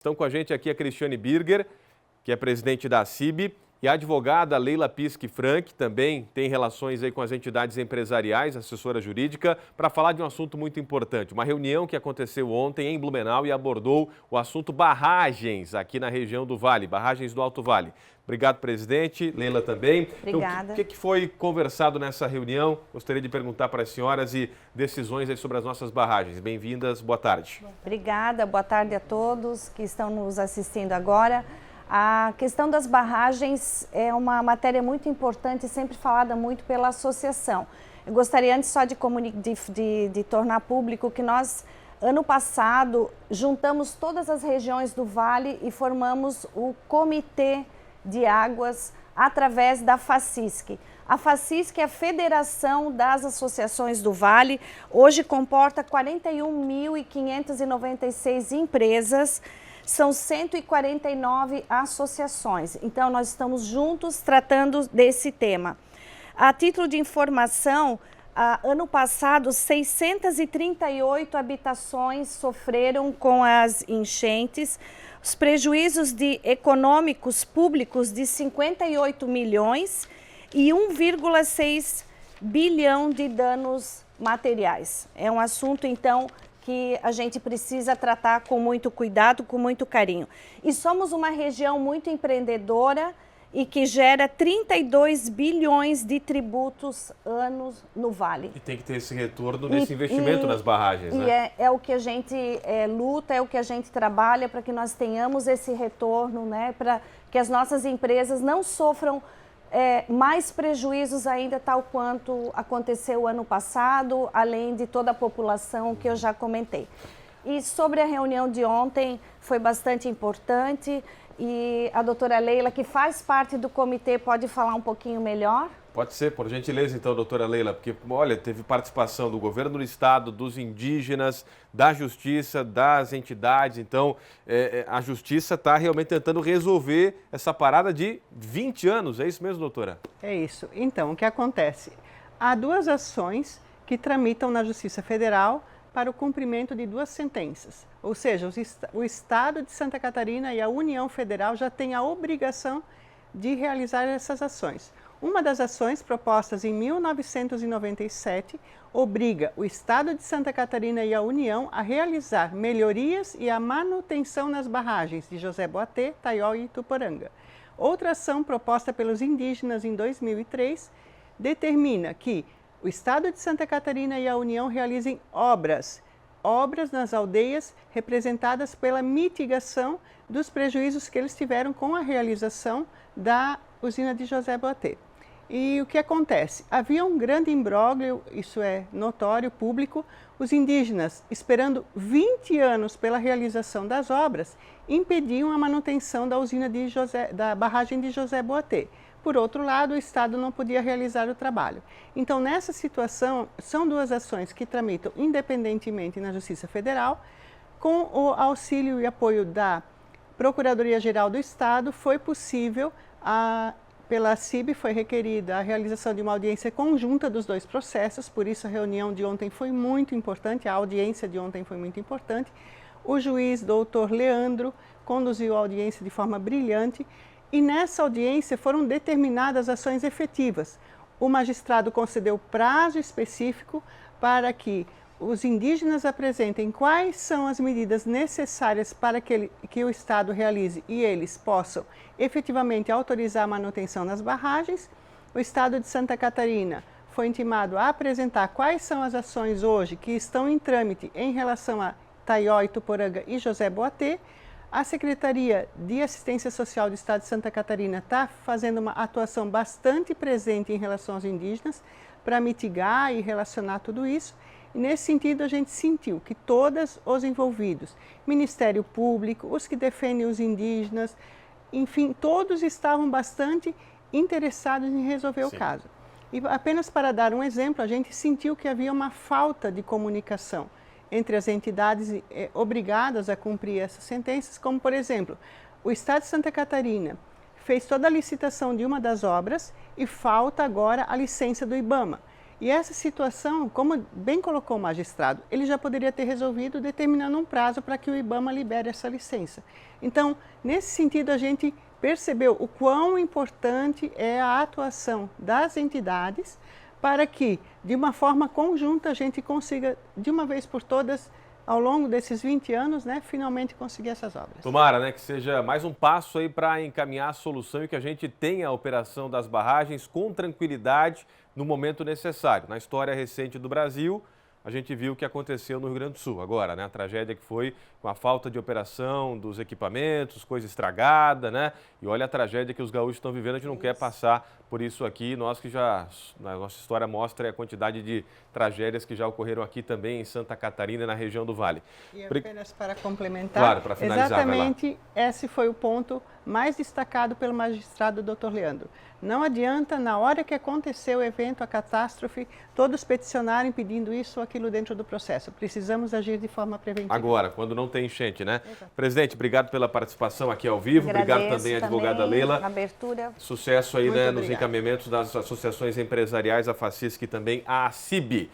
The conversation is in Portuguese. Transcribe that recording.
Estão com a gente aqui a Cristiane Birger, que é presidente da CIB, e a advogada Leila Pisque Frank, também tem relações aí com as entidades empresariais, assessora jurídica, para falar de um assunto muito importante. Uma reunião que aconteceu ontem em Blumenau e abordou o assunto barragens aqui na região do Vale, barragens do Alto Vale. Obrigado, presidente. Leila também. Obrigada. Então, o que foi conversado nessa reunião? Gostaria de perguntar para as senhoras e decisões aí sobre as nossas barragens. Bem-vindas, boa tarde. Obrigada, boa tarde a todos que estão nos assistindo agora. A questão das barragens é uma matéria muito importante e sempre falada muito pela associação. Eu gostaria antes só de tornar público que nós, ano passado, juntamos todas as regiões do Vale e formamos o Comitê de Águas através da FACISC. A FACISC é a Federação das Associações do Vale, hoje comporta 41.596 empresas, são 149 associações. Então, nós estamos juntos tratando desse tema. A título de informação, ano passado, 638 habitações sofreram com as enchentes, os prejuízos econômicos públicos de 58 milhões e 1,6 bilhão de danos materiais. É um assunto, então, que a gente precisa tratar com muito cuidado, com muito carinho. E somos uma região muito empreendedora e que gera 32 bilhões de tributos anos no Vale. E tem que ter esse retorno nesse investimento nas barragens, né? É o que a gente luta, é o que a gente trabalha para que nós tenhamos esse retorno, né? Para que as nossas empresas não sofram mais prejuízos ainda, tal quanto aconteceu ano passado, além de toda a população que eu já comentei. E sobre a reunião de ontem, foi bastante importante. E a doutora Leila, que faz parte do comitê, pode falar um pouquinho melhor? Pode ser, por gentileza, então, doutora Leila, porque, olha, teve participação do governo do estado, dos indígenas, da justiça, das entidades. Então, a justiça está realmente tentando resolver essa parada de 20 anos. É isso mesmo, doutora? É isso. Então, o que acontece? Há duas ações que tramitam na Justiça Federal para o cumprimento de duas sentenças. Ou seja, o Estado de Santa Catarina e a União Federal já têm a obrigação de realizar essas ações. Uma das ações propostas em 1997 obriga o Estado de Santa Catarina e a União a realizar melhorias e a manutenção nas barragens de José Boatê, Taió e Ituporanga. Outra ação proposta pelos indígenas em 2003 determina que o Estado de Santa Catarina e a União realizem obras nas aldeias representadas pela mitigação dos prejuízos que eles tiveram com a realização da usina de José Boatê. E o que acontece? Havia um grande imbróglio, isso é notório, público, os indígenas, esperando 20 anos pela realização das obras, impediam a manutenção da usina da barragem de José Boatê. Por outro lado, o Estado não podia realizar o trabalho. Então, nessa situação, são duas ações que tramitam independentemente na Justiça Federal. Com o auxílio e apoio da Procuradoria-Geral do Estado, foi possível, pela CIB, foi requerida a realização de uma audiência conjunta dos dois processos, por isso a reunião de ontem foi muito importante, a audiência de ontem foi muito importante. O juiz doutor Leandro conduziu a audiência de forma brilhante, e nessa audiência foram determinadas ações efetivas. O magistrado concedeu prazo específico para que os indígenas apresentem quais são as medidas necessárias para que o Estado realize e eles possam efetivamente autorizar a manutenção nas barragens. O Estado de Santa Catarina foi intimado a apresentar quais são as ações hoje que estão em trâmite em relação a Taió, Ituporanga e José Boatê. A Secretaria de Assistência Social do Estado de Santa Catarina está fazendo uma atuação bastante presente em relação aos indígenas para mitigar e relacionar tudo isso. E nesse sentido, a gente sentiu que todos os envolvidos, Ministério Público, os que defendem os indígenas, enfim, todos estavam bastante interessados em resolver o caso. E apenas para dar um exemplo, a gente sentiu que havia uma falta de comunicação entre as entidades obrigadas a cumprir essas sentenças, como, por exemplo, o Estado de Santa Catarina fez toda a licitação de uma das obras e falta agora a licença do IBAMA. E essa situação, como bem colocou o magistrado, ele já poderia ter resolvido determinando um prazo para que o IBAMA libere essa licença. Então, nesse sentido, a gente percebeu o quão importante é a atuação das entidades para que, de uma forma conjunta, a gente consiga, de uma vez por todas, ao longo desses 20 anos, né, finalmente conseguir essas obras. Tomara, né, que seja mais um passo aí para encaminhar a solução e que a gente tenha a operação das barragens com tranquilidade no momento necessário. Na história recente do Brasil, a gente viu o que aconteceu no Rio Grande do Sul agora, né? A tragédia que foi com a falta de operação dos equipamentos, coisa estragada, né? E olha a tragédia que os gaúchos estão vivendo, a gente não quer passar por isso aqui. Nós que já, na nossa história mostra a quantidade de tragédias que já ocorreram aqui também em Santa Catarina e na região do Vale. E apenas para complementar, claro, para finalizar, exatamente esse foi o ponto mais destacado pelo magistrado Dr. Leandro. Não adianta, na hora que aconteceu o evento, a catástrofe, todos peticionarem pedindo isso ou aquilo dentro do processo. Precisamos agir de forma preventiva. Agora, quando não tem enchente, né? Exato. Presidente, obrigado pela participação aqui ao vivo. Agradeço obrigado também à advogada Leila. Abertura. Sucesso aí, né, nos obrigado. encaminhamentos das associações empresariais, a FACISC e também a CIB.